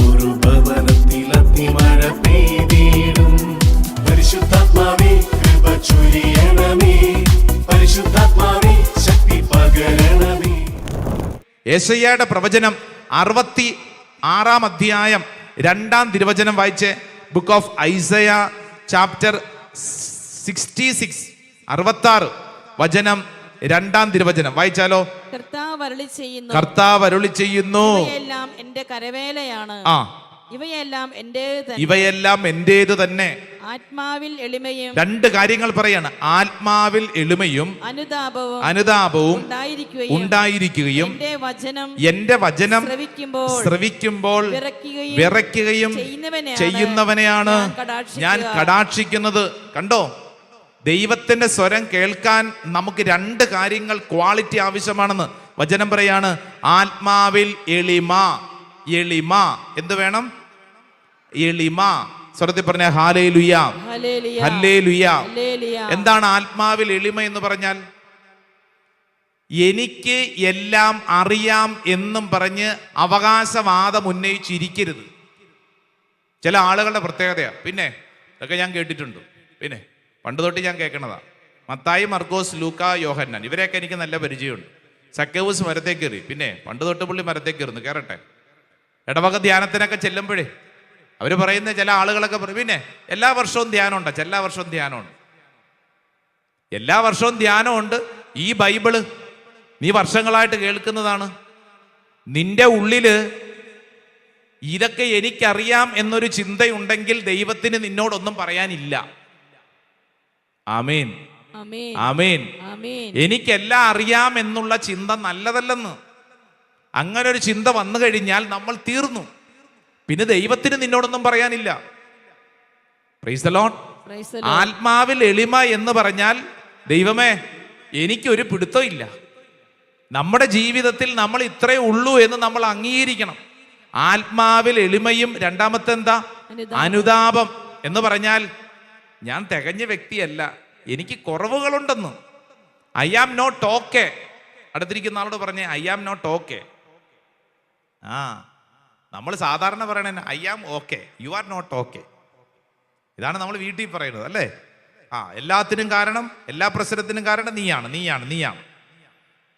ഒരു ഭവനത്തിൽ അഗ്നിമഴ പെയ്തിടും. പരിശുദ്ധാത്മാവേ കൃപ ചൊരിയണമേ, പരിശുദ്ധാത്മാവേ ശക്തി പകരണമേ. യെശയ്യായുടെ പ്രവചനം 66 അധ്യായം 2 തിരുവചനം വായിച്ച്. ബുക്ക് ഓഫ് ഐസയ ചാപ്റ്റർ 66 66 വചനം 2 തിരുവചനം വായിച്ചാലോ? കർത്താവ് അരുളി ചെയ്യുന്നു, ഇവയെല്ലാം എന്റെ കരവേലയാണ്, ഇവയെല്ലാം എന്റേതു തന്നെ. ആത്മാവിൽ എളിമയും, 2 കാര്യങ്ങൾ പറയാണ്. ആത്മാവിൽ എളിമയും അനുതാപവും ഉണ്ടായിരിക്കുകയും എന്റെ വചനം ശ്രവിക്കുമ്പോൾ വിറയ്ക്കുകയും ചെയ്യുന്നവനെയാണ് ഞാൻ കടാക്ഷിക്കുന്നത്. കണ്ടോ, ദൈവത്തിന്റെ സ്വരം കേൾക്കാൻ നമുക്ക് 2 കാര്യങ്ങൾ ക്വാളിറ്റി ആവശ്യമാണെന്ന് വചനം പറയാണ്. ആത്മാവിൽ എളിമ. എളിമ എന്ത് വേണം? എളിമ. സ്വരത്തിൽ പറഞ്ഞ ഹല്ലേലൂയ, ഹല്ലേലൂയ. എന്താണ് ആത്മാവിൽ എളിമ എന്ന് പറഞ്ഞാൽ? എനിക്ക് എല്ലാം അറിയാം എന്നും പറഞ്ഞ് അവകാശവാദം ഉന്നയിച്ചിരിക്കരുത്. ചില ആളുകളുടെ പ്രത്യേകതയാണ്. പിന്നെ ഇതൊക്കെ ഞാൻ കേട്ടിട്ടുണ്ട്, പിന്നെ പണ്ട് തൊട്ട് ഞാൻ കേൾക്കണതാ. മത്തായി, മർക്കോസ്, ലൂക്ക, യോഹന്നാൻ, ഇവരെയൊക്കെ എനിക്ക് നല്ല പരിചയമുണ്ട്. സക്കേവൂസ് മരത്തേ കയറി, പിന്നെ പണ്ട് തൊട്ട് പുള്ളി മരത്തേ കയറുന്നു, കയറട്ടെ. ഇടവക ധ്യാനത്തിനൊക്കെ ചെല്ലുമ്പോഴേ അവർ പറയുന്ന ചില ആളുകളൊക്കെ പറയും, പിന്നെ എല്ലാ വർഷവും ധ്യാനമുണ്ട്. എല്ലാ വർഷവും ധ്യാനമുണ്ട്, എല്ലാ വർഷവും ധ്യാനമുണ്ട്. ഈ ബൈബിള് നീ വർഷങ്ങളായിട്ട് കേൾക്കുന്നതാണ്. നിന്റെ ഉള്ളില് ഇതൊക്കെ എനിക്കറിയാം എന്നൊരു ചിന്തയുണ്ടെങ്കിൽ ദൈവത്തിന് നിന്നോടൊന്നും പറയാനില്ല. ആമേൻ, ആമേൻ. എനിക്കെല്ലാം അറിയാം എന്നുള്ള ചിന്ത നല്ലതല്ലെന്ന്. അങ്ങനെ ഒരു ചിന്ത വന്നു കഴിഞ്ഞാൽ നമ്മൾ തീർന്നു. പിന്നെ ദൈവത്തിന് നിന്നോടൊന്നും പറയാനില്ല. Praise the Lord. ആത്മാവിൽ എളിമ എന്ന് പറഞ്ഞാൽ, ദൈവമേ എനിക്കൊരു പിടുത്തം ഇല്ല, നമ്മുടെ ജീവിതത്തിൽ നമ്മൾ ഇത്രേ ഉള്ളൂ എന്ന് നമ്മൾ അംഗീകരിക്കണം. ആത്മാവിൽ എളിമയും രണ്ടാമത്തെ എന്താ? അനുതാപം എന്ന് പറഞ്ഞാൽ ഞാൻ തികഞ്ഞ വ്യക്തിയല്ല, എനിക്ക് കുറവുകളുണ്ടെന്ന്. I am not okay. അടുത്തിരിക്കുന്ന ആളോട് പറഞ്ഞേ ഐ ആം നോട്ട് ഓക്കെ. നമ്മൾ സാധാരണ പറയണ I am okay, you are not okay. ഇതാണ് നമ്മൾ വീട്ടിൽ പറയുന്നത്, അല്ലേ? എല്ലാത്തിനും കാരണം, എല്ലാ പ്രശ്നത്തിനും കാരണം നീയാണ്.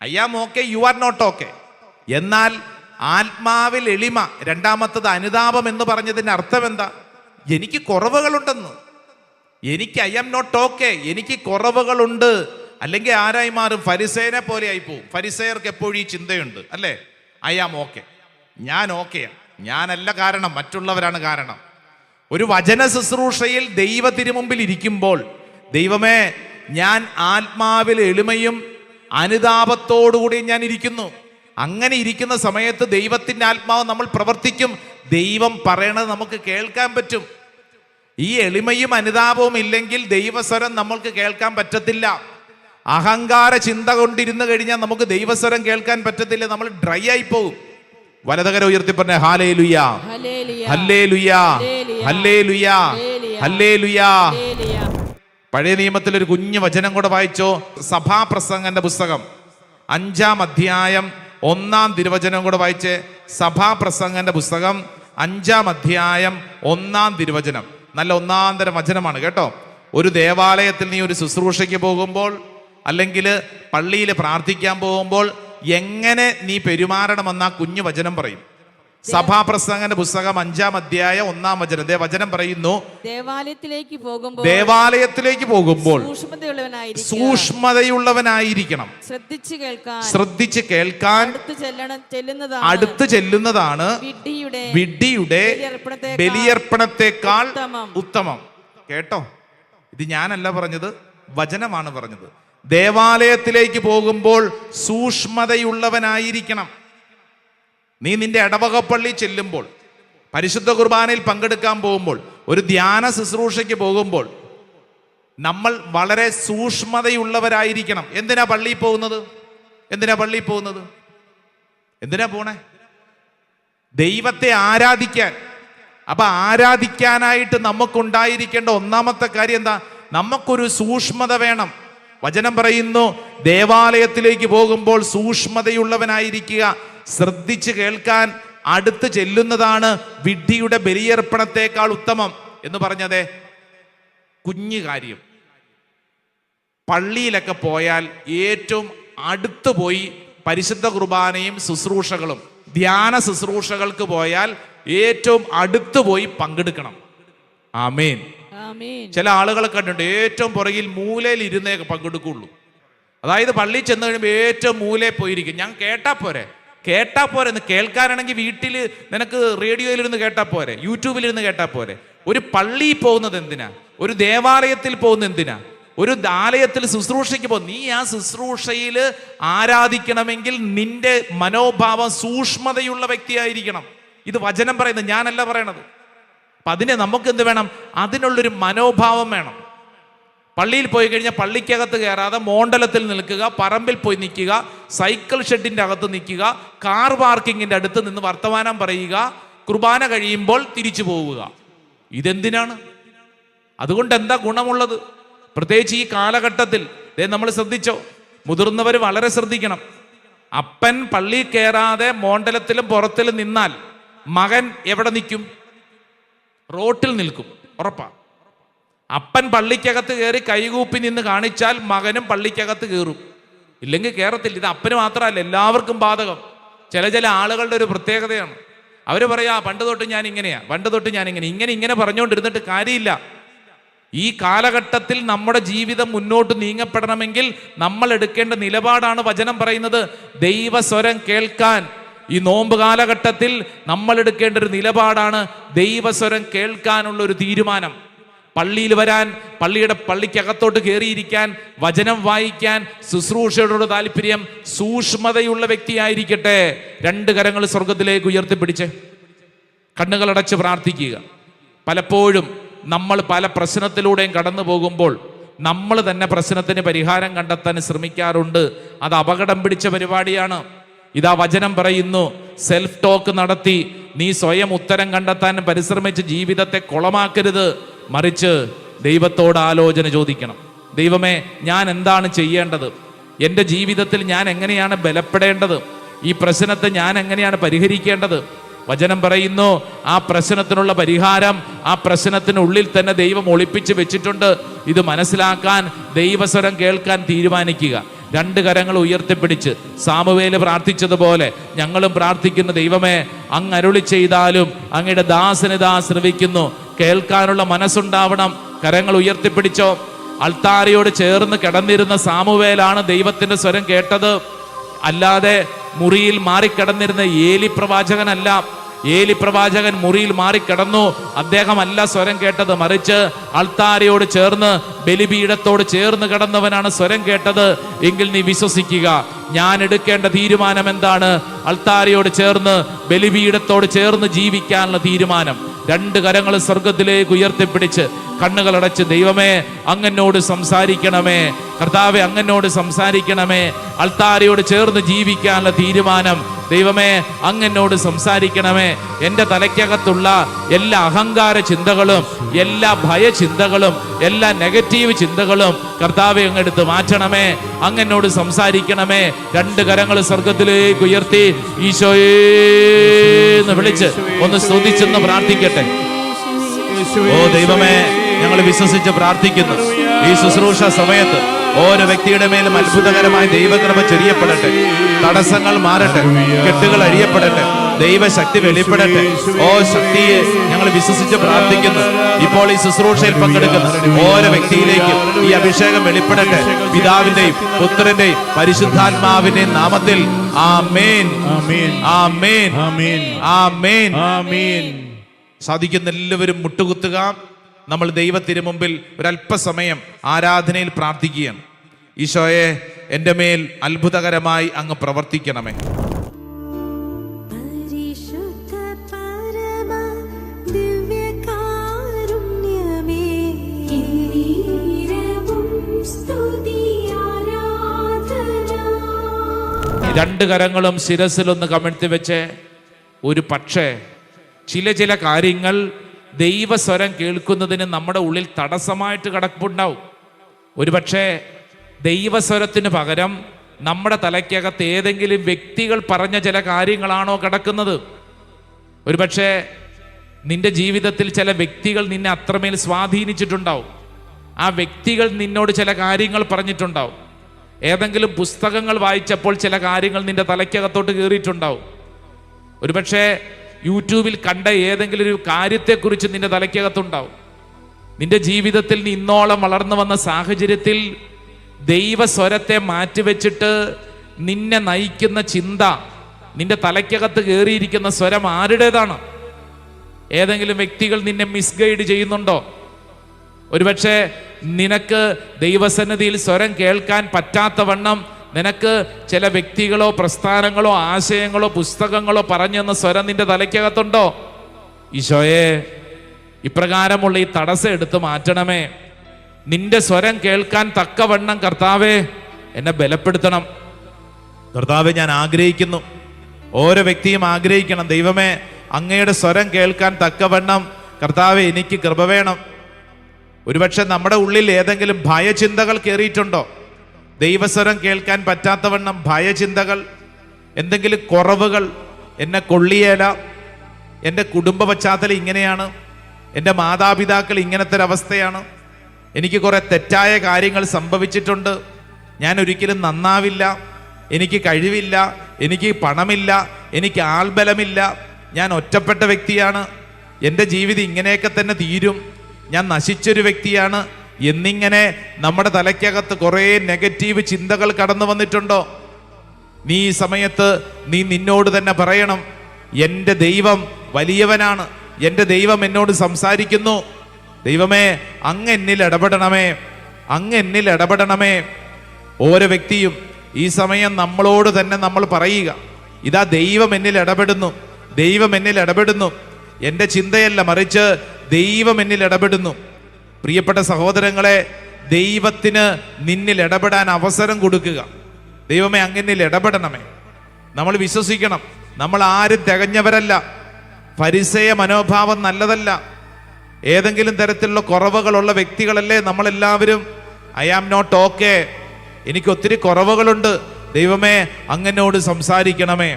I am okay, you are not okay. എന്നാൽ ആത്മാവിൽ എളിമ, രണ്ടാമത്തത് അനുതാപം എന്ന് പറഞ്ഞതിന്റെ അർത്ഥം എന്താ? എനിക്ക് കുറവുകളുണ്ടെന്ന്. എനിക്ക് ഐ ആം നോട്ട് ഓക്കെ, എനിക്ക് കുറവുകളുണ്ട്. അല്ലെങ്കിൽ ആരായി മാറും? ഫരിസേയനെ പോലെ ആയിപ്പോവും. ഫരിസേയർക്ക് എപ്പോഴും ഈ ചിന്തയുണ്ട്, അല്ലേ? ഐ ആം ഓക്കെ, ഞാൻ ഓക്കെയാണ്. ഞാനല്ല കാരണം, മറ്റുള്ളവരാണ് കാരണം. ഒരു വചന ശുശ്രൂഷയിൽ ദൈവ തിരുമുമ്പിൽ ഇരിക്കുമ്പോൾ, ദൈവമേ ഞാൻ ആത്മാവിൽ എളിമയും അനുതാപത്തോടുകൂടി ഞാൻ ഇരിക്കുന്നു. അങ്ങനെ ഇരിക്കുന്ന സമയത്ത് ദൈവത്തിൻ്റെ ആത്മാവ് നമ്മൾ പ്രവർത്തിക്കും. ദൈവം പറയണത് നമുക്ക് കേൾക്കാൻ പറ്റും. ഈ എളിമയും അനുതാപവും ഇല്ലെങ്കിൽ ദൈവസ്വരം നമ്മൾക്ക് കേൾക്കാൻ പറ്റത്തില്ല. അഹങ്കാര ചിന്ത കൊണ്ടിരുന്നു കഴിഞ്ഞാൽ നമുക്ക് ദൈവസ്വരം കേൾക്കാൻ പറ്റത്തില്ല, നമ്മൾ ഡ്രൈ ആയി പോകും. വലതുകരം ഉയർത്തി പറഞ്ഞ ഹല്ലേലൂയ, ഹല്ലേലൂയ, ഹല്ലേലൂയ, ഹല്ലേലൂയ. പഴയ നിയമത്തിൽ ഒരു കുഞ്ഞു വചനം കൂടെ വായിച്ചോ. സഭാപ്രസംഗന്റെ പുസ്തകം 5 അധ്യായം 1 തിരുവചനം കൂടെ വായിച്ച്. സഭാപ്രസംഗന്റെ പുസ്തകം 5 അധ്യായം 1 തിരുവചനം. നല്ല ഒന്നാന്തരം വചനമാണ് കേട്ടോ. ഒരു ദേവാലയത്തിൽ നീ ഒരു ശുശ്രൂഷയ്ക്ക് പോകുമ്പോൾ, അല്ലെങ്കിൽ പള്ളിയിൽ പ്രാർത്ഥിക്കാൻ പോകുമ്പോൾ എങ്ങനെ നീ പെരുമാറണമെന്ന കുഞ്ഞു വചനം പറയും. സഭാപ്രസംഗന്റെ പുസ്തകം 5 അധ്യായം 1 വചനം. വചനം പറയുന്നു, ദേവാലയത്തിലേക്ക് പോകുമ്പോൾ സൂക്ഷ്മതയുള്ളവനായിരിക്കണം, ശ്രദ്ധിച്ച് കേൾക്കാൻ അടുത്ത് ചെല്ലുന്നതാണ് വിഡ്ഢിയുടെ ബലിയർപ്പണത്തെക്കാൾ ഉത്തമം. കേട്ടോ, ഇത് ഞാനല്ല പറഞ്ഞത്, വചനമാണ് പറഞ്ഞത്. ദേവാലയത്തിലേക്ക് പോകുമ്പോൾ സൂക്ഷ്മതയുള്ളവനായിരിക്കണം. നീ നിന്റെ ഇടവകപ്പള്ളി ചെല്ലുമ്പോൾ, പരിശുദ്ധ കുർബാനയിൽ പങ്കെടുക്കാൻ പോകുമ്പോൾ, ഒരു ധ്യാന ശുശ്രൂഷയ്ക്ക് പോകുമ്പോൾ നമ്മൾ വളരെ സൂക്ഷ്മതയുള്ളവരായിരിക്കണം. എന്തിനാ പള്ളിയിൽ പോകുന്നത്? എന്തിനാ പോണേ? ദൈവത്തെ ആരാധിക്കാൻ. അപ്പൊ ആരാധിക്കാനായിട്ട് നമുക്കുണ്ടായിരിക്കേണ്ട ഒന്നാമത്തെ കാര്യം എന്താ? നമുക്കൊരു സൂക്ഷ്മത വേണം. വചനം പറയുന്നു, ദേവാലയത്തിലേക്ക് പോകുമ്പോൾ സൂക്ഷ്മതയുള്ളവനായിരിക്കുക. ശ്രദ്ധിച്ച് കേൾക്കാൻ അടുത്ത് ചെല്ലുന്നതാണ് വിഡ്ഢിയുടെ ബലിയർപ്പണത്തെക്കാൾ ഉത്തമം എന്ന് പറഞ്ഞതേ. കുഞ്ഞു കാര്യം, പള്ളിയിലൊക്കെ പോയാൽ ഏറ്റവും അടുത്ത് പോയി പരിശുദ്ധ കുർബാനയും ശുശ്രൂഷകളും ധ്യാന ശുശ്രൂഷകൾക്ക് പോയാൽ ഏറ്റവും അടുത്ത് പോയി പങ്കെടുക്കണം. ആമേൻ. ചില ആളുകളെ കണ്ടിട്ടുണ്ട് ഏറ്റവും പുറകിൽ മൂലയിൽ ഇരുന്നേ പങ്കെടുക്കുള്ളൂ. അതായത് പള്ളിയിൽ ചെന്ന് കഴിയുമ്പോൾ ഏറ്റവും മൂലയിൽ പോയിരിക്കും. ഞാൻ കേട്ടാ പോരെ എന്ന് കേൾക്കാനാണെങ്കിൽ വീട്ടിൽ നിനക്ക് റേഡിയോയിലിരുന്ന് കേട്ടാ പോരെ, യൂട്യൂബിലിരുന്ന് കേട്ടാ പോരെ. ഒരു പള്ളിയിൽ പോകുന്നത് എന്തിനാ? ഒരു ദേവാലയത്തിൽ പോകുന്നത് എന്തിനാ? ഒരു ആലയത്തിൽ ശുശ്രൂഷയ്ക്ക് പോകും. നീ ആ ശുശ്രൂഷയിൽ ആരാധിക്കണമെങ്കിൽ നിന്റെ മനോഭാവം സൂക്ഷ്മതയുള്ള വ്യക്തിയായിരിക്കണം. ഇത് വചനം പറയുന്നത്, ഞാനല്ല പറയണത്. അപ്പൊ അതിന് നമുക്ക് എന്ത് വേണം? അതിനുള്ളൊരു മനോഭാവം വേണം. പള്ളിയിൽ പോയി കഴിഞ്ഞാൽ പള്ളിക്കകത്ത് കയറാതെ മോണ്ടലത്തിൽ നിൽക്കുക, പറമ്പിൽ പോയി നിൽക്കുക, സൈക്കിൾ ഷെഡിന്റെ അകത്ത് നിൽക്കുക, കാർ പാർക്കിങ്ങിന്റെ അടുത്ത് നിന്ന് വർത്തമാനം പറയുക, കുർബാന കഴിയുമ്പോൾ തിരിച്ചു പോവുക. ഇതെന്തിനാണ്? അതുകൊണ്ട് എന്താ ഗുണമുള്ളത്? പ്രത്യേകിച്ച് ഈ കാലഘട്ടത്തിൽ നമ്മൾ ശ്രദ്ധിച്ചോ, മുതിർന്നവർ വളരെ ശ്രദ്ധിക്കണം. അപ്പൻ പള്ളിയിൽ കയറാതെ മോണ്ടലത്തിലും പുറത്തിലും നിന്നാൽ മകൻ എവിടെ നിൽക്കും? റോട്ടിൽ നിൽക്കും, ഉറപ്പാ. അപ്പൻ പള്ളിക്കകത്ത് കയറി കൈകൂപ്പി നിന്ന് കാണിച്ചാൽ മകനും പള്ളിക്കകത്ത് കയറും, ഇല്ലെങ്കിൽ കയറത്തില്ല. ഇത് അപ്പന് മാത്രമല്ല, എല്ലാവർക്കും ബാധകം. ചില ആളുകളുടെ ഒരു പ്രത്യേകതയാണ്. അവർ പറയാ പണ്ട് തൊട്ട് ഞാൻ ഇങ്ങനെയാ, പണ്ട് തൊട്ട് ഞാൻ ഇങ്ങനെ പറഞ്ഞുകൊണ്ടിരുന്നിട്ട് കാര്യമില്ല. ഈ കാലഘട്ടത്തിൽ നമ്മുടെ ജീവിതം മുന്നോട്ട് നീങ്ങപ്പെടണമെങ്കിൽ നമ്മൾ എടുക്കേണ്ട നിലപാടാണ് വചനം പറയുന്നത്. ദൈവസ്വരം കേൾക്കാൻ ഈ നോമ്പ് കാലഘട്ടത്തിൽ നമ്മൾ എടുക്കേണ്ട ഒരു നിലപാടാണ് ദൈവസ്വരം കേൾക്കാനുള്ള ഒരു തീരുമാനം. പള്ളിയിൽ വരാൻ, പള്ളിക്കകത്തോട്ട് കയറിയിരിക്കാൻ, വചനം വായിക്കാൻ, ശുശ്രൂഷയോട് താല്പര്യം, സൂക്ഷ്മതയുള്ള വ്യക്തിയായിരിക്കട്ടെ. 2 കരങ്ങൾ സ്വർഗത്തിലേക്ക് ഉയർത്തിപ്പിടിച്ച് കണ്ണുകളടച്ച് പ്രാർത്ഥിക്കുക. പലപ്പോഴും നമ്മൾ പല പ്രശ്നത്തിലൂടെയും കടന്നു പോകുമ്പോൾ നമ്മൾ തന്നെ പ്രശ്നത്തിന് പരിഹാരം കണ്ടെത്താൻ ശ്രമിക്കാറുണ്ട്. അത് അപകടം പിടിച്ച പരിപാടിയാണ്. ഇതാ വചനം പറയുന്നു, സെൽഫ് ടോക്ക് നടത്തി നീ സ്വയം ഉത്തരം കണ്ടെത്താൻ പരിശ്രമിച്ച് ജീവിതത്തെ കുളമാക്കരുത്. മറിച്ച് ദൈവത്തോട് ആലോചന ചോദിക്കണം. ദൈവമേ, ഞാൻ എന്താണ് ചെയ്യേണ്ടത്? എൻ്റെ ജീവിതത്തിൽ ഞാൻ എങ്ങനെയാണ് ബലപ്പെടേണ്ടത്? ഈ പ്രശ്നത്തെ ഞാൻ എങ്ങനെയാണ് പരിഹരിക്കേണ്ടത്? വചനം പറയുന്നു, ആ പ്രശ്നത്തിനുള്ള പരിഹാരം ആ പ്രശ്നത്തിനുള്ളിൽ തന്നെ ദൈവം ഒളിപ്പിച്ച് വെച്ചിട്ടുണ്ട്. ഇത് മനസ്സിലാക്കാൻ, ദൈവസ്വരം കേൾക്കാൻ തീരുമാനിക്കുക. 2 കരങ്ങൾ ഉയർത്തിപ്പിടിച്ച് സാമുവേല് പ്രാർത്ഥിച്ചതുപോലെ ഞങ്ങളും പ്രാർത്ഥിക്കുന്ന ദൈവമേ, അങ്ങ് അരുളി ചെയ്താലും അങ്ങയുടെ ദാസനിതാ ശ്രവിക്കുന്നു. കേൾക്കാനുള്ള മനസ്സുണ്ടാവണം. കരങ്ങൾ ഉയർത്തിപ്പിടിച്ചോ. അൾത്താരയോട് ചേർന്ന് കിടന്നിരുന്ന സാമുവേലാണ് ദൈവത്തിന്റെ സ്വരം കേട്ടത്, അല്ലാതെ മുറിയിൽ മാറിക്കിടന്നിരുന്ന ഏലി പ്രവാചകനല്ല. ഏലി പ്രവാചകൻ മുറിയിൽ മാറിക്കിടന്നു, അദ്ദേഹമല്ല സ്വരം കേട്ടത്. മറിച്ച് അൾത്താരയോട് ചേർന്ന്, ബലിപീഠത്തോട് ചേർന്ന് കിടന്നവനാണ് സ്വരം കേട്ടത്. എങ്കിൽ നീ വിശ്വസിക്കുക, ഞാൻ എടുക്കേണ്ട തീരുമാനം എന്താണ്? അൾത്താരയോട് ചേർന്ന്, ബലിപീഠത്തോട് ചേർന്ന് ജീവിക്കാനുള്ള തീരുമാനം. 2 കരങ്ങൾ സ്വർഗത്തിലേക്ക് ഉയർത്തിപ്പിടിച്ച് കണ്ണുകളടച്ച്, ദൈവമേ അങ്ങനോട് സംസാരിക്കണമേ, കർത്താവെ അങ്ങനോട് സംസാരിക്കണമേ. അൾത്താരയോട് ചേർന്ന് ജീവിക്കാനുള്ള തീരുമാനം ദൈവമേ അങ്ങനോട് സംസാരിക്കണമേ. എൻ്റെ തലയ്ക്കകത്തുള്ള എല്ലാ അഹങ്കാര ചിന്തകളും, എല്ലാ ഭയചിന്തകളും, എല്ലാ നെഗറ്റീവ് ചിന്തകളും കർത്താവെ അങ്ങെടുത്ത് മാറ്റണമേ. അങ്ങനോട് സംസാരിക്കണമേ. 2 കരങ്ങൾ സ്വർഗത്തിലേക്ക് ഉയർത്തി ഈശോയെ എന്ന് വിളിച്ച് ഒന്ന് സ്തുതിച്ചെന്ന് പ്രാർത്ഥിക്കട്ടെ. ഓ ദൈവമേ, ഞങ്ങൾ വിശ്വസിച്ച് പ്രാർത്ഥിക്കുന്നു. ഈ ശുശ്രൂഷ സമയത്ത് ഓരോ വ്യക്തിയുടെ മേലും അത്ഭുതകരമായ ദൈവകൃപ ചൊരിയപ്പെടട്ടെ. തടസ്സങ്ങൾ മാറട്ടെ, കെട്ടുകൾ അഴിയപ്പെടട്ടെ, ദൈവശക്തി വെളിപ്പെടട്ടെ. ഓ ശക്തിയെ ഞങ്ങൾ വിശ്വസിച്ച് പ്രാർത്ഥിക്കുന്നു. ഇപ്പോൾ ഈ ശുശ്രൂഷയിൽ പങ്കെടുക്കുന്ന ഓരോ വ്യക്തിയിലേക്കും ഈ അഭിഷേകം വെളിപ്പെടട്ടെ. പിതാവിന്റെയും പുത്രന്റെയും പരിശുദ്ധാത്മാവിന്റെയും നാമത്തിൽ ആമേൻ, ആമേൻ, ആമേൻ, ആമേൻ. സാധിക്കുന്ന എല്ലാവരും മുട്ടുകുത്തുക. നമ്മൾ ദൈവത്തിന് മുമ്പിൽ ഒരല്പസമയം ആരാധനയിൽ പ്രാർത്ഥിക്കുകയാണ്. ഈശോയെ, എൻ്റെ മേൽ അത്ഭുതകരമായി അങ്ങ് പ്രവർത്തിക്കണമേ. രണ്ട് കരങ്ങളും ശിരസിലൊന്ന് കമിഴ്ത്തി വെച്ച്, ഒരു പക്ഷേ ചില കാര്യങ്ങൾ ദൈവസ്വരം കേൾക്കുന്നതിന് നമ്മുടെ ഉള്ളിൽ തടസ്സമായിട്ട് കിടപ്പുണ്ടാവും. ഒരുപക്ഷെ ദൈവസ്വരത്തിന് പകരം നമ്മുടെ തലയ്ക്കകത്ത് ഏതെങ്കിലും വ്യക്തികൾ പറഞ്ഞ ചില കാര്യങ്ങളാണോ കിടക്കുന്നത്? ഒരുപക്ഷെ നിന്റെ ജീവിതത്തിൽ ചില വ്യക്തികൾ നിന്നെ അത്രമേൽ സ്വാധീനിച്ചിട്ടുണ്ടാവും. ആ വ്യക്തികൾ നിന്നോട് ചില കാര്യങ്ങൾ പറഞ്ഞിട്ടുണ്ടാവും. ഏതെങ്കിലും പുസ്തകങ്ങൾ വായിച്ചപ്പോൾ ചില കാര്യങ്ങൾ നിന്റെ തലയ്ക്കകത്തോട്ട് കയറിയിട്ടുണ്ടാവും. ഒരുപക്ഷെ യൂട്യൂബിൽ കണ്ട ഏതെങ്കിലും ഒരു കാര്യത്തെക്കുറിച്ച് നിന്റെ തലയ്ക്കകത്തുണ്ടാവും. നിന്റെ ജീവിതത്തിൽ നീ ഇന്നോളം വളർന്നു വന്ന സാഹചര്യത്തിൽ ദൈവസ്വരത്തെ മാറ്റിവെച്ചിട്ട് നിന്നെ നയിക്കുന്ന ചിന്ത, നിന്റെ തലയ്ക്കകത്ത് കയറിയിരിക്കുന്ന സ്വരം ആരുടേതാണ്? ഏതെങ്കിലും വ്യക്തികൾ നിന്നെ മിസ്ഗൈഡ് ചെയ്യുന്നുണ്ടോ? ഒരുപക്ഷെ നിനക്ക് ദൈവസന്നിധിയിൽ സ്വരം കേൾക്കാൻ പറ്റാത്തവണ്ണം നിനക്ക് ചില വ്യക്തികളോ പ്രസ്ഥാനങ്ങളോ ആശയങ്ങളോ പുസ്തകങ്ങളോ പറഞ്ഞെന്ന സ്വരം നിന്റെ തലയ്ക്കകത്തുണ്ടോ? ഈശോയെ, ഇപ്രകാരമുള്ള ഈ തടസ്സം എടുത്ത് മാറ്റണമേ. നിന്റെ സ്വരം കേൾക്കാൻ തക്കവണ്ണം കർത്താവേ എന്നെ ബലപ്പെടുത്തണം. കർത്താവെ, ഞാൻ ആഗ്രഹിക്കുന്നു, ഓരോ വ്യക്തിയും ആഗ്രഹിക്കണം, ദൈവമേ അങ്ങയുടെ സ്വരം കേൾക്കാൻ തക്കവണ്ണം കർത്താവെ എനിക്ക് കൃപ വേണം. ഒരുപക്ഷെ നമ്മുടെ ഉള്ളിൽ ഏതെങ്കിലും ഭയചിന്തകൾ കയറിയിട്ടുണ്ടോ? ദൈവസ്വരം കേൾക്കാൻ പറ്റാത്തവണ്ണം ഭയചിന്തകൾ, എന്തെങ്കിലും കുറവുകൾ, എന്നെ കൊള്ളിയേല, എൻ്റെ കുടുംബ പശ്ചാത്തലം ഇങ്ങനെയാണ്, എൻ്റെ മാതാപിതാക്കൾ ഇങ്ങനത്തെ ഒരവസ്ഥയാണ്, എനിക്ക് കുറെ തെറ്റായ കാര്യങ്ങൾ സംഭവിച്ചിട്ടുണ്ട്, ഞാൻ ഒരിക്കലും നന്നാവില്ല, എനിക്ക് കഴിവില്ല, എനിക്ക് പണമില്ല, എനിക്ക് ആൾബലമില്ല, ഞാൻ ഒറ്റപ്പെട്ട വ്യക്തിയാണ്, എൻ്റെ ജീവിതം ഇങ്ങനെയൊക്കെ തന്നെ തീരും, ഞാൻ നശിച്ചൊരു വ്യക്തിയാണ് എന്നിങ്ങനെ നമ്മുടെ തലയ്ക്കകത്ത് കുറേ നെഗറ്റീവ് ചിന്തകൾ കടന്നു വന്നിട്ടുണ്ടോ? നീ ഈ സമയത്ത് നീ നിന്നോട് തന്നെ പറയണം, എൻ്റെ ദൈവം വലിയവനാണ്, എൻ്റെ ദൈവം എന്നോട് സംസാരിക്കുന്നു, ദൈവമേ അങ്ങ് എന്നിൽ ഇടപെടണമേ, അങ്ങ് എന്നിൽ ഇടപെടണമേ. ഓരോ വ്യക്തിയും ഈ സമയം നമ്മളോട് തന്നെ നമ്മൾ പറയുക, ഇതാ ദൈവം എന്നിൽ ഇടപെടുന്നു, ദൈവം എന്നിൽ ഇടപെടുന്നു. എൻ്റെ ചിന്തയല്ല, മറിച്ച് ദൈവം എന്നിൽ ഇടപെടുന്നു. പ്രിയപ്പെട്ട സഹോദരങ്ങളെ, ദൈവത്തിന് നിന്നിൽ ഇടപെടാൻ അവസരം കൊടുക്കുക. ദൈവമേ അങ്ങനിൽ ഇടപെടണമേ. നമ്മൾ വിശ്വസിക്കണം, നമ്മൾ ആരും തികഞ്ഞവരല്ല. ഫരിസേയ മനോഭാവം നല്ലതല്ല. ഏതെങ്കിലും തരത്തിലുള്ള കുറവുകളുള്ള വ്യക്തികളല്ലേ നമ്മളെല്ലാവരും. ഐ ആം നോട്ട് ഓക്കെ, എനിക്ക് ഒത്തിരി കുറവുകളുണ്ട്, ദൈവമേ അങ്ങനോട് സംസാരിക്കണമേ,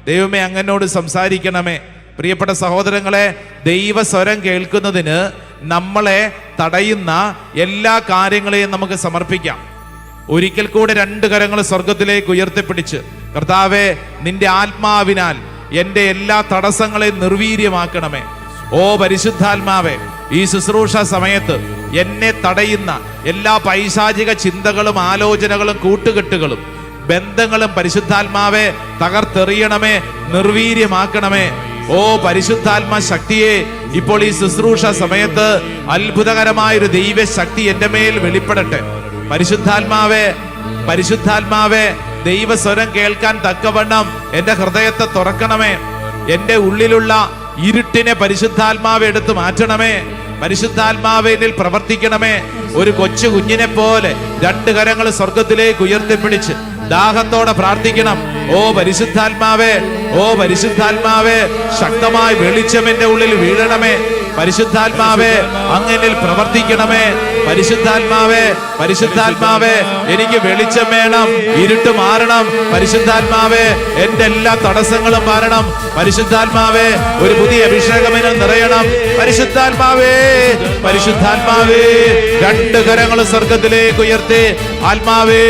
ദൈവമേ അങ്ങനോട് സംസാരിക്കണമേ. പ്രിയപ്പെട്ട സഹോദരങ്ങളെ, ദൈവസ്വരം കേൾക്കുന്നതിന് നമ്മളെ തടയുന്ന എല്ലാ കാര്യങ്ങളെയും നമുക്ക് സമർപ്പിക്കാം. ഒരിക്കൽ കൂടെ 2 കരങ്ങൾ സ്വർഗത്തിലേക്ക് ഉയർത്തിപ്പിടിച്ച്, കർത്താവേ നിന്റെ ആത്മാവിനാൽ എൻ്റെ എല്ലാ തടസ്സങ്ങളെയും നിർവീര്യമാക്കണമേ. ഓ പരിശുദ്ധാത്മാവേ, ഈ ശുശ്രൂഷ സമയത്ത് എന്നെ തടയുന്ന എല്ലാ പൈശാചിക ചിന്തകളും ആലോചനകളും കൂട്ടുകെട്ടുകളും ബന്ധങ്ങളും പരിശുദ്ധാത്മാവെ തകർത്തെറിയണമേ, നിർവീര്യമാക്കണമേ. ഓ പരിശുദ്ധാത്മാ ശക്തിയെ, ഇപ്പോൾ ഈ ശുശ്രൂഷ സമയത്ത് അത്ഭുതകരമായൊരു ദൈവ ശക്തി എൻ്റെ മേൽ വെളിപ്പെടട്ടെ. പരിശുദ്ധാത്മാവേ, പരിശുദ്ധാത്മാവേ, ദൈവസ്വരം കേൾക്കാൻ തക്കവണ്ണം എൻ്റെ ഹൃദയത്തെ തുറക്കണമേ. എൻ്റെ ഉള്ളിലുള്ള ഇരുട്ടിനെ പരിശുദ്ധാത്മാവ് എടുത്തു മാറ്റണമേ. പരിശുദ്ധാത്മാവിനിൽ പ്രവർത്തിക്കണമേ. ഒരു കൊച്ചു കുഞ്ഞിനെ പോലെ 2 കരങ്ങൾ സ്വർഗത്തിലേക്ക് ഉയർത്തിപ്പിടിച്ച് ദാഹത്തോടെ പ്രാർത്ഥിക്കണം. ഓ പരിശുദ്ധാത്മാവേ, ഓ പരിശുദ്ധാത്മാവേ, ശക്തമായി വെളിച്ചം എൻ്റെ ഉള്ളിൽ വീഴണമേ. പരിശുദ്ധാത്മാവേ അങ്ങനിൽ പ്രവർത്തിക്കണമേ. പരിശുദ്ധാത്മാവേ, പരിശുദ്ധാത്മാവേ, എനിക്ക് വെളിച്ചം വേണം, ഇരുട്ട് മാറണം. പരിശുദ്ധാത്മാവേ, എൻ്റെ എല്ലാ തടസ്സങ്ങളും മാറണം. പരിശുദ്ധാത്മാവേ, ഒരു പുതിയ അഭിഷേകമെന്ന് നിറയണം. പരിശുദ്ധാത്മാവേ, പരിശുദ്ധാത്മാവേ, 2 കരങ്ങൾ സ്വർഗത്തിലേക്ക് ഉയർത്തി, ആത്മാവേ,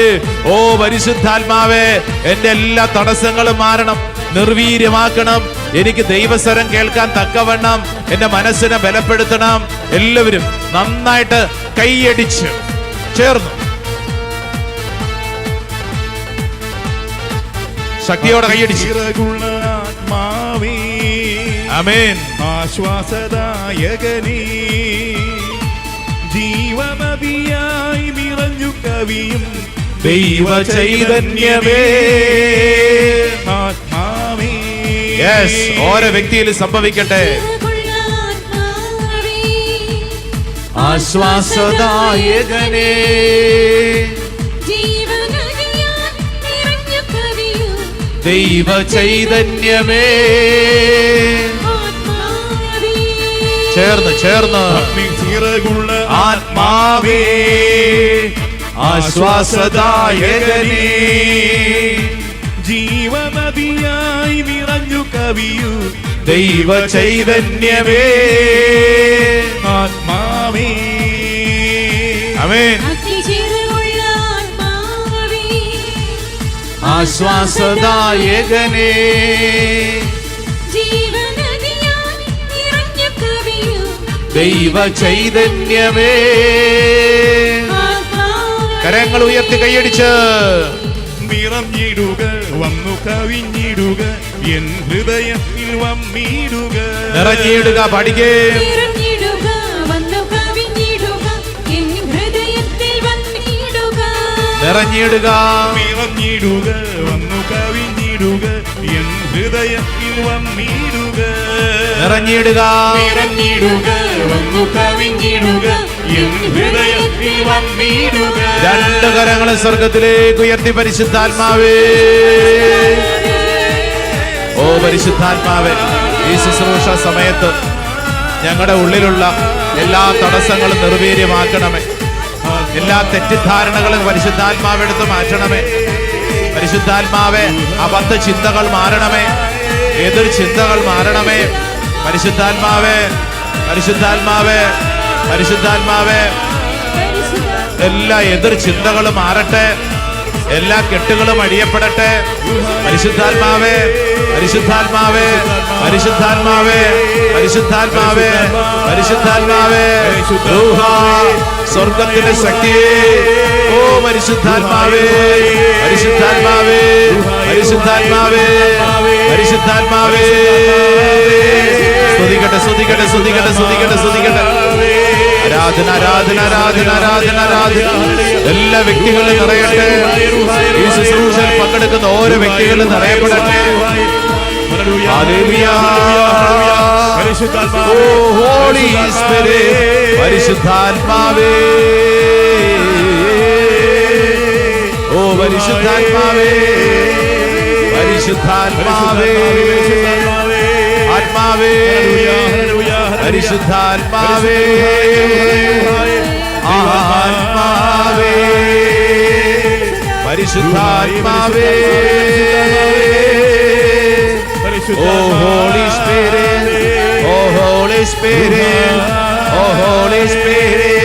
ഓ പരിശുദ്ധാത്മാവേ, എൻ്റെ എല്ലാ തടസ്സങ്ങളും മാറണം, നിർവീര്യമാക്കണം. എനിക്ക് ദൈവസ്വരം കേൾക്കാൻ തക്കവണ്ണം എൻ്റെ മനസ്സിനെ ബലപ്പെടുത്തണം. എല്ലാവരും നന്നായിട്ട് കൈയടിച്ച് ചേർന്നു ശക്തിയോടെ കൈയടിച്ച്. ആമേൻ. ആശ്വാസദായകനേ, ജീവനദിയായി നിറഞ്ഞു കവിയും ദൈവ ചൈതന്യമേ, ആത്മാവേ. യെസ്, ഓരോ വ്യക്തിയിലും സംഭവിക്കട്ടെ. ആശ്വാസദായകനേ, ദൈവ ചൈതന്യമേ, ചേർന്ന് ചേർന്ന് ചിറകുള്ള ആത്മാവേ, ആശ്വാസദായകനേ, ജീവനദിയായി നിറഞ്ഞു കവിയൂ ദൈവ ചൈതന്യമേ, ആത്മാവേ. ആമേൻ. ആശ്വാസദായകനേ, ദൈവ ചൈതന്യമേ. കരങ്ങൾ ഉയർത്തി കൈയടിച്ച് നിറഞ്ഞിടുക, വന്നു കവിഞ്ഞിടുക, എൻ ഹൃദയത്തിൽ വന്നിടുക. നിറഞ്ഞിടുക, പാടിക്കേ. നിറഞ്ഞിടുക, നിറഞ്ഞിടുക, വന്നു കവിഞ്ഞിടുക, എൻ ഹൃദയത്തിൽ വന്നിടുക. നിറഞ്ഞിടുക, നിറഞ്ഞിടുക, വന്നു കവിഞ്ഞിടുക, എൻ ഹൃദയത്തിൽ വന്നിടുക. രണ്ട് കരങ്ങൾ സ്വർഗത്തിലേക്ക് ഉയർത്തി പരിശുദ്ധാത്മാവേ. ഓ പരിശുദ്ധാത്മാവേ, ഈ ശുശ്രൂഷ സമയത്ത് ഞങ്ങളുടെ ഉള്ളിലുള്ള എല്ലാ തടസ്സങ്ങളും നിർവീര്യമാക്കണമേ. എല്ലാ തെറ്റിദ്ധാരണകളും പരിശുദ്ധാത്മാവെടുത്ത് മാറ്റണമേ. പരിശുദ്ധാത്മാവേ, അബദ്ധ ചിന്തകൾ മാറണമേ. ഏതൊരു ചിന്തകൾ മാറണമേ. പരിശുദ്ധാത്മാവേ, പരിശുദ്ധാത്മാവേ, പരിശുദ്ധാത്മാവേ, എല്ലാ എതിർ ചിന്തകളും മാറട്ടെ. എല്ലാ കെട്ടുകളും അഴിയപ്പെടട്ടെ. പരിശുദ്ധാത്മാവേ, പരിശുദ്ധാത്മാവേ, പരിശുദ്ധാത്മാവേ, പരിശുദ്ധാത്മാവേ, പരിശുദ്ധാത്മാവേ, സ്വർഗത്തിന്റെ ശക്തിയെ. ഓ പരിശുദ്ധാത്മാവേ, പരിശുദ്ധാത്മാവേ, പരിശുദ്ധാത്മാവേ, പരിശുദ്ധാത്മാവേ. സ്തുതിക്കട്ടെ, സ്തുതിക്കട്ടെ, സ്തുതിക്കട്ടെ, സ്തുതിക്കട്ടെ, സ്തുതിക്കട്ടെ. ആരാധന, ആരാധന, ആരാധന, ആരാധന, ആരാധന. എല്ലാ വ്യക്തികളും നിറയട്ടെ. ഈ ശുശ്രൂഷയിൽ പങ്കെടുക്കുന്ന ഓരോ വ്യക്തികളും നിറയപ്പെടട്ടെ. പരിശുദ്ധാത്മാവേ, ഓ പരിശുദ്ധാത്മാവേ, പരിശുദ്ധാത്മാവേ, ആത്മാവേ, പരിശുദ്ധാത്മാവേ, ആത്മാവേ, പരിശുദ്ധാത്മാവേ. Oh Holy Spirit, oh Holy Spirit, oh Holy Spirit,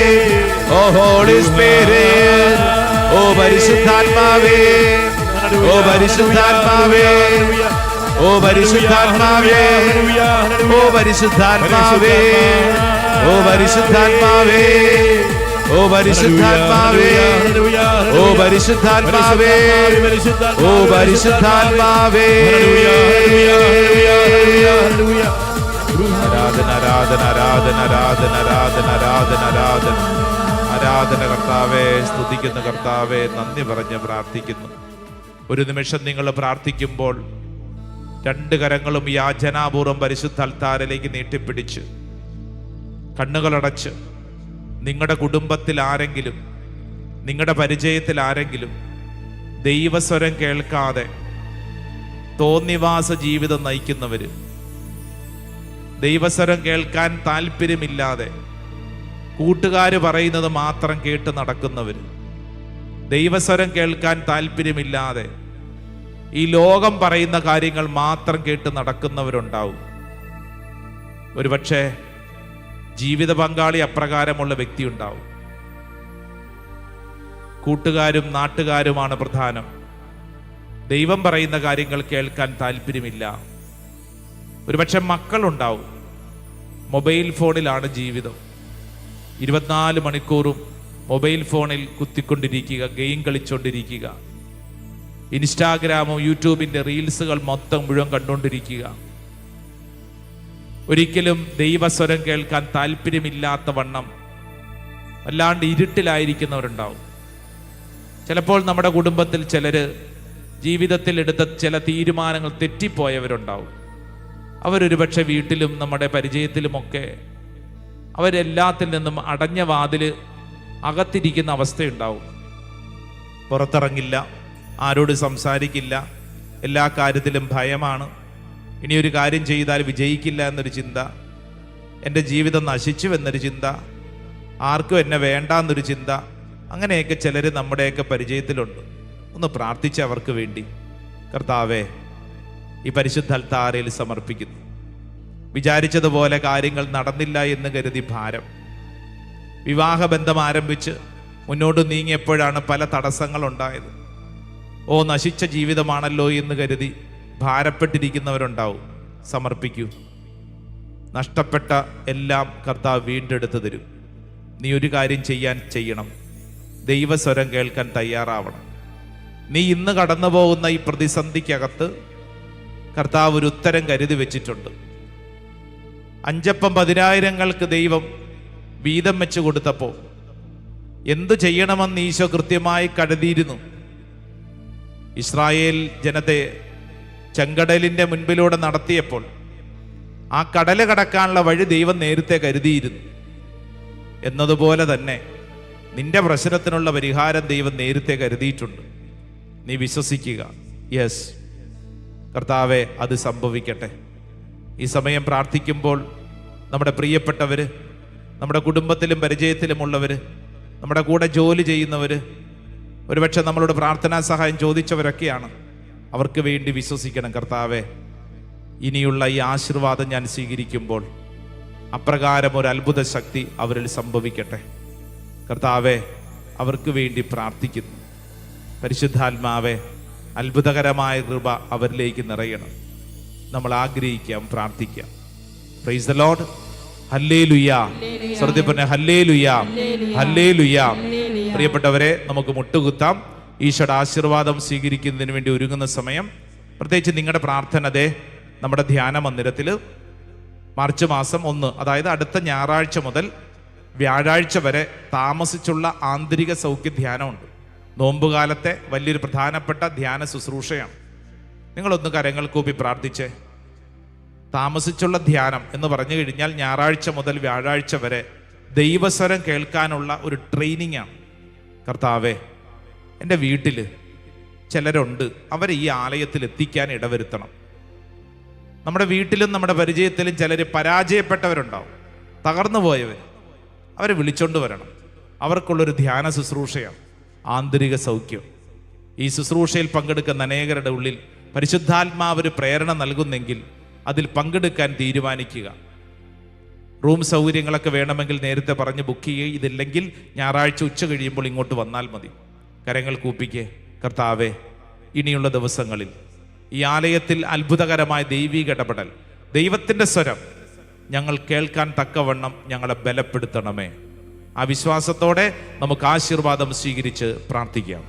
oh Holy Spirit, oh പരിശുദ്ധാത്മാവേ, oh പരിശുദ്ധാത്മാവേ, oh പരിശുദ്ധാത്മാവേ, oh പരിശുദ്ധാത്മാവേ, oh പരിശുദ്ധാത്മാവേ, oh പരിശുദ്ധാത്മാവേ, oh പരിശുദ്ധാത്മാവേ, oh പരിശുദ്ധാത്മാവേ. ആരാധന, ആരാധന, ആരാധന, ആരാധന, ആരാധന, ആരാധന, ആരാധന, ആരാധന. കർത്താവേ, സ്തുതിക്കുന്ന കർത്താവേ, നന്ദി പറഞ്ഞ് പ്രാർത്ഥിക്കുന്നു. ഒരു നിമിഷം നിങ്ങൾ പ്രാർത്ഥിക്കുമ്പോൾ രണ്ട് കരങ്ങളും യാചനാപൂർവം പരിശുദ്ധ അൽത്താരിലേക്ക് നീട്ടിപ്പിടിച്ച് കണ്ണുകളടച്ച് നിങ്ങളുടെ കുടുംബത്തിൽ ആരെങ്കിലും, നിങ്ങളുടെ പരിചയത്തിൽ ആരെങ്കിലും ദൈവസ്വരം കേൾക്കാതെ തോന്നിവാസ ജീവിതം നയിക്കുന്നവര്, ദൈവസ്വരം കേൾക്കാൻ താല്പര്യമില്ലാതെ കൂട്ടുകാർ പറയുന്നത് മാത്രം കേട്ട് നടക്കുന്നവര്, ദൈവസ്വരം കേൾക്കാൻ താല്പര്യമില്ലാതെ ഈ ലോകം പറയുന്ന കാര്യങ്ങൾ മാത്രം കേട്ട് നടക്കുന്നവരുണ്ടാവും. ഒരുപക്ഷെ ജീവിത പങ്കാളി അപ്രകാരമുള്ള വ്യക്തി ഉണ്ടാവും. കൂട്ടുകാരും നാട്ടുകാരുമാണ് പ്രധാനം. ദൈവം പറയുന്ന കാര്യങ്ങൾ കേൾക്കാൻ താല്പര്യമില്ല. ഒരുപക്ഷെ മക്കളുണ്ടാവും. മൊബൈൽ ഫോണിലാണ് ജീവിതം. 24 മണിക്കൂറും മൊബൈൽ ഫോണിൽ കുത്തിക്കൊണ്ടിരിക്കുക, ഗെയിം കളിച്ചുകൊണ്ടിരിക്കുക, ഇൻസ്റ്റാഗ്രാമോ യൂട്യൂബിൻ്റെ റീൽസുകൾ മുഴുവൻ കണ്ടുകൊണ്ടിരിക്കുക. ഒരിക്കലും ദൈവസ്വരം കേൾക്കാൻ താല്പര്യമില്ലാത്ത വണ്ണം അല്ലാണ്ട് ഇരുട്ടിലായിരിക്കുന്നവരുണ്ടാവും. ചിലപ്പോൾ നമ്മുടെ കുടുംബത്തിൽ ചിലര് ജീവിതത്തിൽ എടുത്ത ചില തീരുമാനങ്ങൾ തെറ്റിപ്പോയവരുണ്ടാവും. അവരൊരുപക്ഷെ വീട്ടിലും നമ്മുടെ പരിചയത്തിലുമൊക്കെ അവരെല്ലാത്തിൽ നിന്നും അടഞ്ഞ വാതില് അകത്തിരിക്കുന്ന അവസ്ഥയുണ്ടാവും. പുറത്തിറങ്ങില്ല, ആരോട് സംസാരിക്കില്ല, എല്ലാ കാര്യത്തിലും ഭയമാണ്. ഇനിയൊരു കാര്യം ചെയ്താൽ വിജയിക്കില്ല എന്നൊരു ചിന്ത, എൻ്റെ ജീവിതം നശിച്ചു എന്നൊരു ചിന്ത, ആർക്കും എന്നെ വേണ്ട എന്നൊരു ചിന്ത, അങ്ങനെയൊക്കെ ചിലർ നമ്മുടെയൊക്കെ പരിചയത്തിലുണ്ട്. ഒന്ന് പ്രാർത്ഥിച്ച് അവർക്ക് വേണ്ടി. കർത്താവേ, ഈ പരിശുദ്ധ അൽത്താരയിൽ സമർപ്പിക്കുന്നു. വിചാരിച്ചതുപോലെ കാര്യങ്ങൾ നടന്നില്ല എന്ന് കരുതി ഭാരം, വിവാഹബന്ധം ആരംഭിച്ച് മുന്നോട്ട് നീങ്ങിയപ്പോഴാണ് പല തടസ്സങ്ങളുണ്ടായത്. നശിച്ച ജീവിതമാണല്ലോ എന്ന് കരുതി ഭാരപ്പെട്ടിരിക്കുന്നവരുണ്ടാവും. സമർപ്പിക്കൂ. നഷ്ടപ്പെട്ട എല്ലാം കർത്താവ് വീണ്ടെടുത്ത് തരും. നീ ഒരു കാര്യം ചെയ്യണം. ദൈവസ്വരം കേൾക്കാൻ തയ്യാറാവണം. നീ ഇന്ന് കടന്നു പോകുന്ന ഈ പ്രതിസന്ധിക്കകത്ത് കർത്താവ് ഒരു ഉത്തരം കരുതി വെച്ചിട്ടുണ്ട്. 5 അപ്പം 10,000 ദൈവം വീതം വെച്ച് കൊടുത്തപ്പോൾ എന്തു ചെയ്യണമെന്ന് ഈശോ കൃത്യമായി കരുതിയിരുന്നു. ഇസ്രായേൽ ജനത്തെ ചെങ്കടലിന്റെ മുൻപിലൂടെ നടത്തിയപ്പോൾ ആ കടല് കടക്കാനുള്ള വഴി ദൈവം നേരത്തെ കരുതിയിരുന്നു. എന്നതുപോലെ തന്നെ നിന്റെ പ്രശ്നത്തിനുള്ള പരിഹാരം ദൈവം നേരത്തെ കരുതിയിട്ടുണ്ട്. നീ വിശ്വസിക്കുക. യെസ് കർത്താവെ, അത് സംഭവിക്കട്ടെ. ഈ സമയം പ്രാർത്ഥിക്കുമ്പോൾ നമ്മുടെ പ്രിയപ്പെട്ടവർ, നമ്മുടെ കുടുംബത്തിലും പരിചയത്തിലുമുള്ളവർ, നമ്മുടെ കൂടെ ജോലി ചെയ്യുന്നവർ, ഒരുപക്ഷെ നമ്മളോട് പ്രാർത്ഥനാ സഹായം ചോദിച്ചവരൊക്കെയാണ്. അവർക്ക് വേണ്ടി വിശ്വസിക്കണം. കർത്താവെ, ഇനിയുള്ള ഈ ആശീർവാദം ഞാൻ സ്വീകരിക്കുമ്പോൾ അപ്രകാരം ഒരു അത്ഭുത ശക്തി അവരിൽ സംഭവിക്കട്ടെ. കർത്താവെ, അവർക്ക് വേണ്ടി പ്രാർത്ഥിക്കുന്നു. പരിശുദ്ധാത്മാവെ, അത്ഭുതകരമായ കൃപ അവരിലേക്ക് നിറയണം. നമ്മൾ ആഗ്രഹിക്കാം, പ്രാർത്ഥിക്കാം. Praise the Lord. ഹല്ലേലൂയ. സ്വർഗ്ഗത്തിൽ പറഞ്ഞ ഹല്ലേലൂയ, ഹല്ലേലൂയ. പ്രിയപ്പെട്ടവരെ, നമുക്ക് മുട്ടുകുത്താം. ഈശോയുടെ ആശീർവാദം സ്വീകരിക്കുന്നതിന് വേണ്ടി ഒരുങ്ങുന്ന സമയം, പ്രത്യേകിച്ച് നിങ്ങളുടെ പ്രാർത്ഥന നമ്മുടെ ധ്യാന മന്ദിരത്തിൽ മാർച്ച് മാസം 1, അതായത് അടുത്ത ഞായറാഴ്ച മുതൽ വ്യാഴാഴ്ച വരെ താമസിച്ചുള്ള ആന്തരിക സൗഖ്യ ധ്യാനമുണ്ട്. നോമ്പുകാലത്തെ വലിയൊരു പ്രധാനപ്പെട്ട ധ്യാന ശുശ്രൂഷയാണ്. നിങ്ങളൊന്ന് കരങ്ങൾ കൂപ്പി പ്രാർത്ഥിച്ചേ. താമസിച്ചുള്ള ധ്യാനം എന്ന് പറഞ്ഞു കഴിഞ്ഞാൽ ഞായറാഴ്ച മുതൽ വ്യാഴാഴ്ച വരെ ദൈവസ്വരം കേൾക്കാനുള്ള ഒരു ട്രെയിനിങ് ആണ്. കർത്താവേ, എൻ്റെ വീട്ടിൽ ചിലരുണ്ട്, അവരെ ഈ ആലയത്തിൽ എത്തിക്കാൻ ഇടവരുത്തണം. നമ്മുടെ വീട്ടിലും നമ്മുടെ പരിചയത്തിലും ചിലർ പരാജയപ്പെട്ടവരുണ്ടാവും, തകർന്നു പോയവർ. അവരെ വിളിച്ചോണ്ട് വരണം. അവർക്കുള്ളൊരു ധ്യാന ശുശ്രൂഷയാണ് ആന്തരിക സൗഖ്യം. ഈ ശുശ്രൂഷയിൽ പങ്കെടുക്കുന്ന അനേകരുടെ ഉള്ളിൽ പരിശുദ്ധാത്മാവ് ഒരു പ്രേരണ നൽകുന്നെങ്കിൽ അതിൽ പങ്കെടുക്കാൻ തീരുമാനിക്കുക. റൂം സൗകര്യങ്ങളൊക്കെ വേണമെങ്കിൽ നേരത്തെ പറഞ്ഞ് ബുക്ക് ചെയ്യുക. ഇതില്ലെങ്കിൽ ഞായറാഴ്ച ഉച്ച കഴിയുമ്പോൾ ഇങ്ങോട്ട് വന്നാൽ മതി. കരങ്ങൾ കൂപ്പിക്കേ. കർത്താവേ, ഇനിയുള്ള ദിവസങ്ങളിൽ ഈ ആലയത്തിൽ അത്ഭുതകരമായ ദൈവീക ഇടപെടൽ, ദൈവത്തിൻ്റെ സ്വരം ഞങ്ങൾ കേൾക്കാൻ തക്കവണ്ണം ഞങ്ങളെ ബലപ്പെടുത്തണമേ. ആ വിശ്വാസത്തോടെ നമുക്ക് ആശീർവാദം സ്വീകരിച്ച് പ്രാർത്ഥിക്കാം.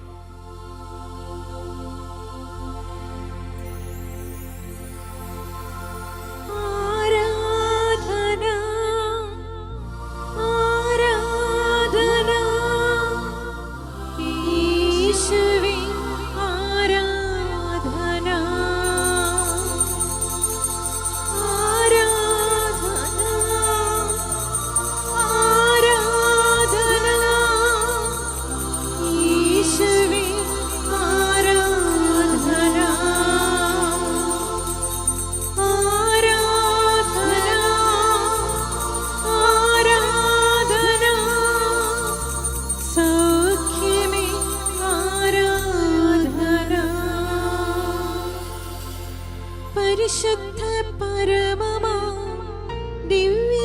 പരിശുദ്ധ പരമമാ ദിവ്യ